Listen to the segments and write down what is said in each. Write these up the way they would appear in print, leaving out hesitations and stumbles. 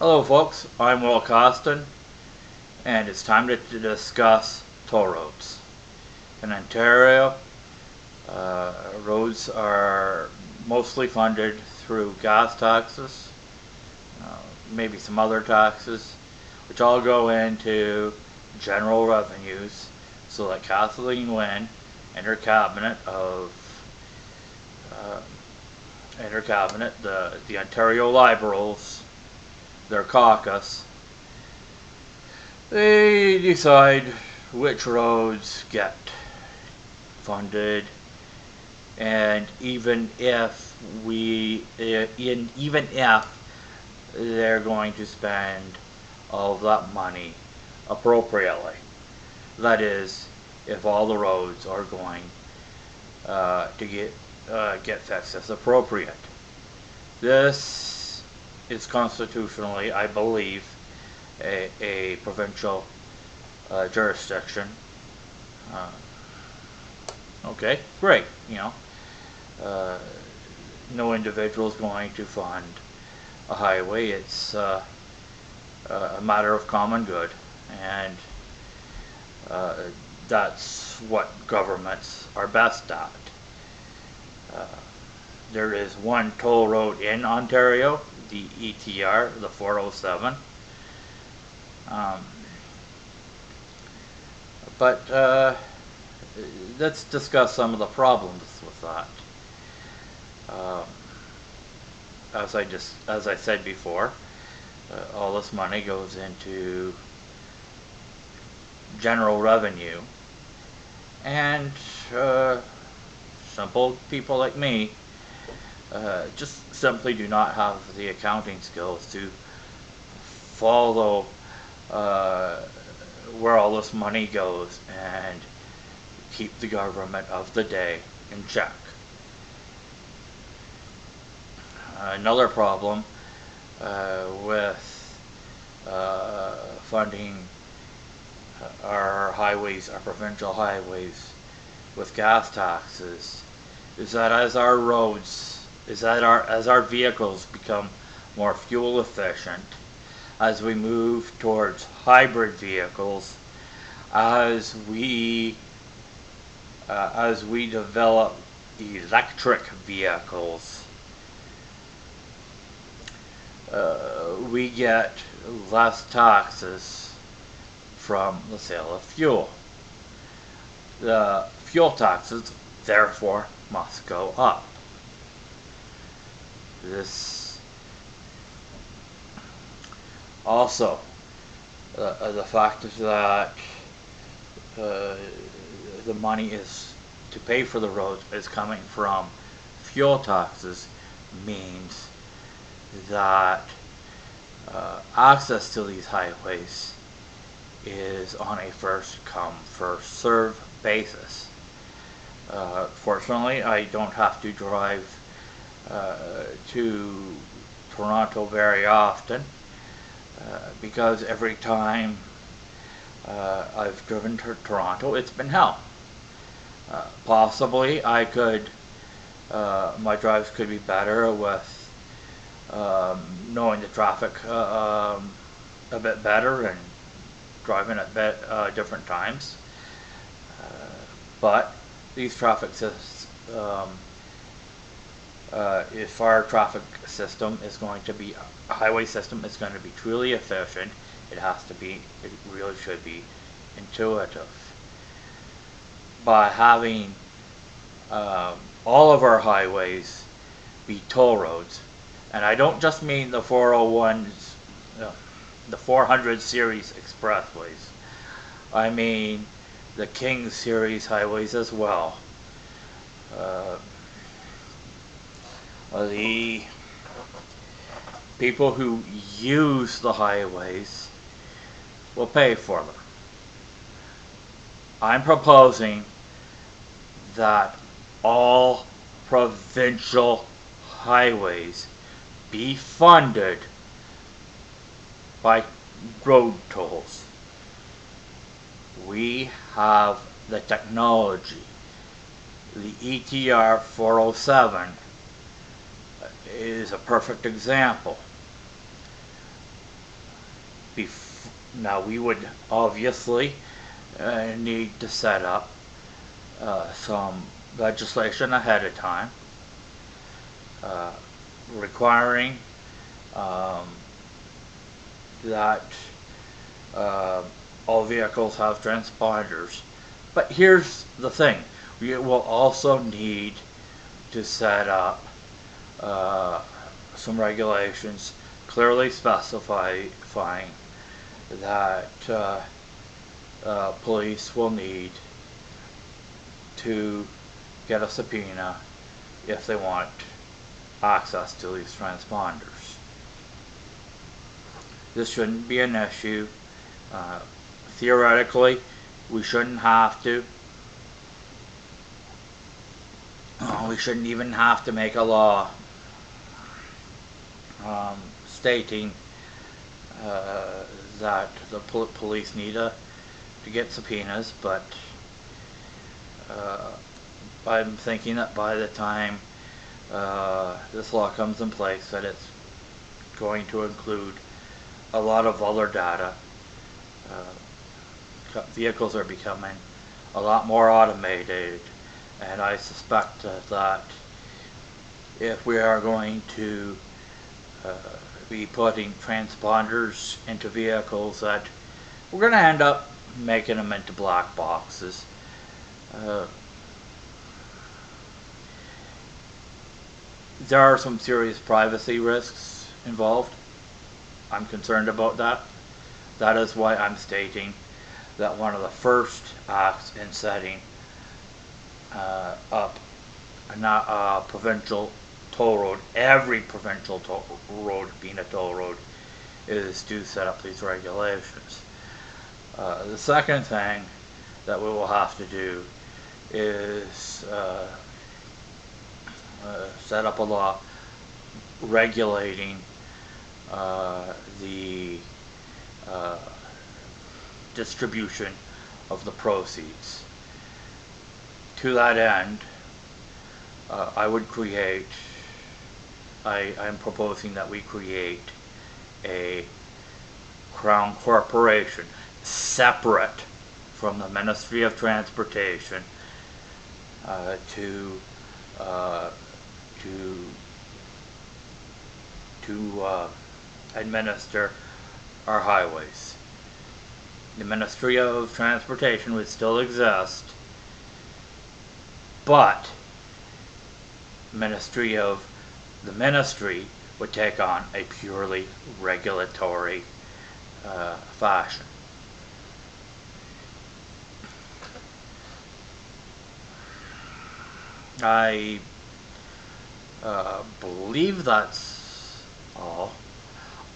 Hello folks, I'm Will Costin, and it's time to discuss toll roads. In Ontario, roads are mostly funded through gas taxes, uh, maybe some other taxes, which all go into general revenues, so that Kathleen Wynne and her cabinet uh, the Ontario Liberals, their caucus, they decide which roads get funded, and even if they're going to spend all of that money appropriately, that is, if all the roads are going to get fixed as appropriate. This is constitutionally, I believe, a provincial jurisdiction. Uh, okay, great. Uh, no individual is going to fund a highway. It's a matter of common good, and uh, that's what governments are best at. Uh, there is one toll road in Ontario, the ETR, the 407. Um, but let's discuss some of the problems with that. Um, as I said before, all this money goes into general revenue, and uh, simple people like me just simply do not have the accounting skills to follow uh, where all this money goes and keep the government of the day in check. Another problem with funding our highways, our provincial highways, with gas taxes, is that as our vehicles become more fuel efficient, as we move towards hybrid vehicles, as we develop electric vehicles, we get less taxes from the sale of fuel. The fuel taxes, therefore, must go up. This also, the fact that uh, the money is to pay for the roads is coming from fuel taxes means that access to these highways is on a first come, first serve basis. Fortunately, I don't have to drive to Toronto very often because every time I've driven to Toronto, it's been hell. Possibly, my drives could be better with knowing the traffic a bit better and driving at different times. But these if our traffic system is going to be, highway system is going to be truly efficient, it really should be intuitive. By having all of our highways be toll roads, and I don't just mean the 401s, the 400 series expressways. I mean the King series highways as well. Uh, the people who use the highways will pay for them. I'm proposing that all provincial highways be funded by road tolls. We have the technology. The ETR 407 is a perfect example. Now we would obviously need to set up some legislation ahead of time uh, requiring um, that uh, all vehicles have transponders. But here's the thing, we will also need to set up uh, some regulations clearly specifying that police will need to get a subpoena if they want access to these transponders. This shouldn't be an issue. Theoretically, we shouldn't have to. We shouldn't even have to make a law stating that the police need to get subpoenas, but I'm thinking that by the time this law comes in place, that it's going to include a lot of other data. Vehicles are becoming a lot more automated, and I suspect that if we are going to be putting transponders into vehicles, that we're going to end up making them into black boxes. There are some serious privacy risks involved. I'm concerned about that. That is why I'm stating that one of the first acts in setting up a provincial toll road, every provincial toll road being a toll road, is to set up these regulations. The second thing that we will have to do is set up a law regulating the distribution of the proceeds. To that end, I am proposing that we create a Crown Corporation separate from the Ministry of Transportation to administer our highways. The Ministry of Transportation would still exist, but the ministry would take on a purely regulatory fashion. I believe that's all.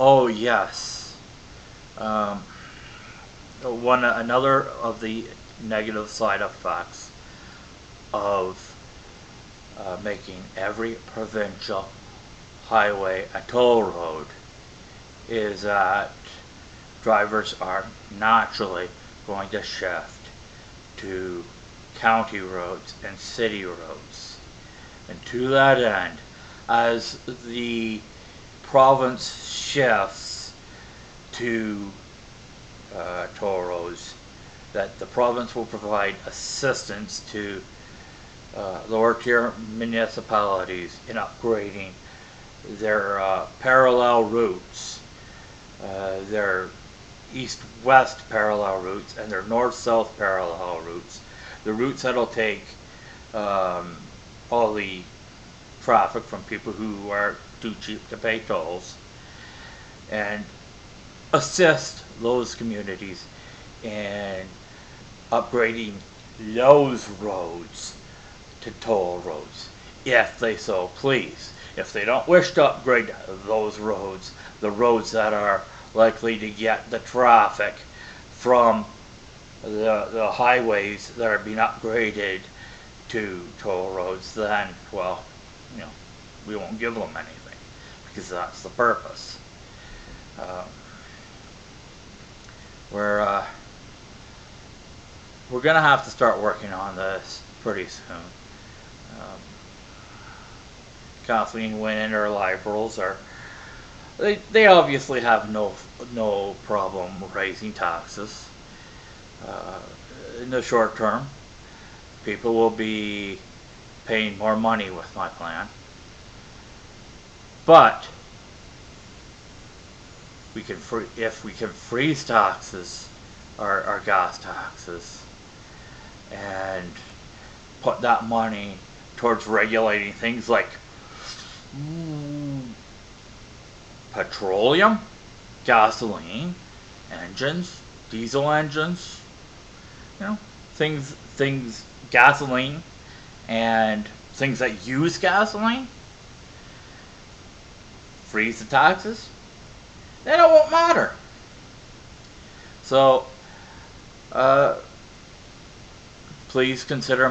Oh yes. Another of the negative side effects of making every provincial highway a toll road is that drivers are naturally going to shift to county roads and city roads. And to that end, as the province shifts to toll roads, that the province will provide assistance to lower tier municipalities in upgrading their parallel routes, their east-west parallel routes, and their north-south parallel routes. The routes that'll take all the traffic from people who are too cheap to pay tolls, and assist those communities in upgrading those roads to toll roads, if they so please. If they don't wish to upgrade those roads, the roads that are likely to get the traffic from the highways that are being upgraded to toll roads, then, well, we won't give them anything, because that's the purpose. We're going to have to start working on this pretty soon. Kathleen Wynne and her Liberals are They obviously have no problem raising taxes. Uh, in the short term, people will be paying more money with my plan. But if we can freeze taxes, our gas taxes, and put that money towards regulating things like petroleum, gasoline, engines, diesel engines, you know, things gasoline and things that use gasoline, freeze the taxes, then it won't matter. So, uh, please consider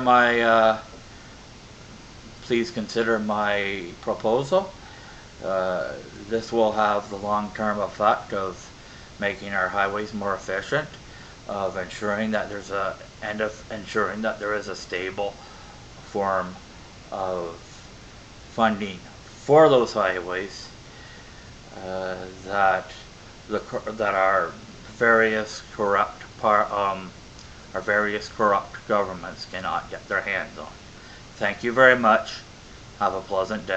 my proposal. Uh, this will have the long-term effect of making our highways more efficient, of ensuring that there is a stable form of funding for those highways, that our various corrupt governments cannot get their hands on. Thank you very much. Have a pleasant day.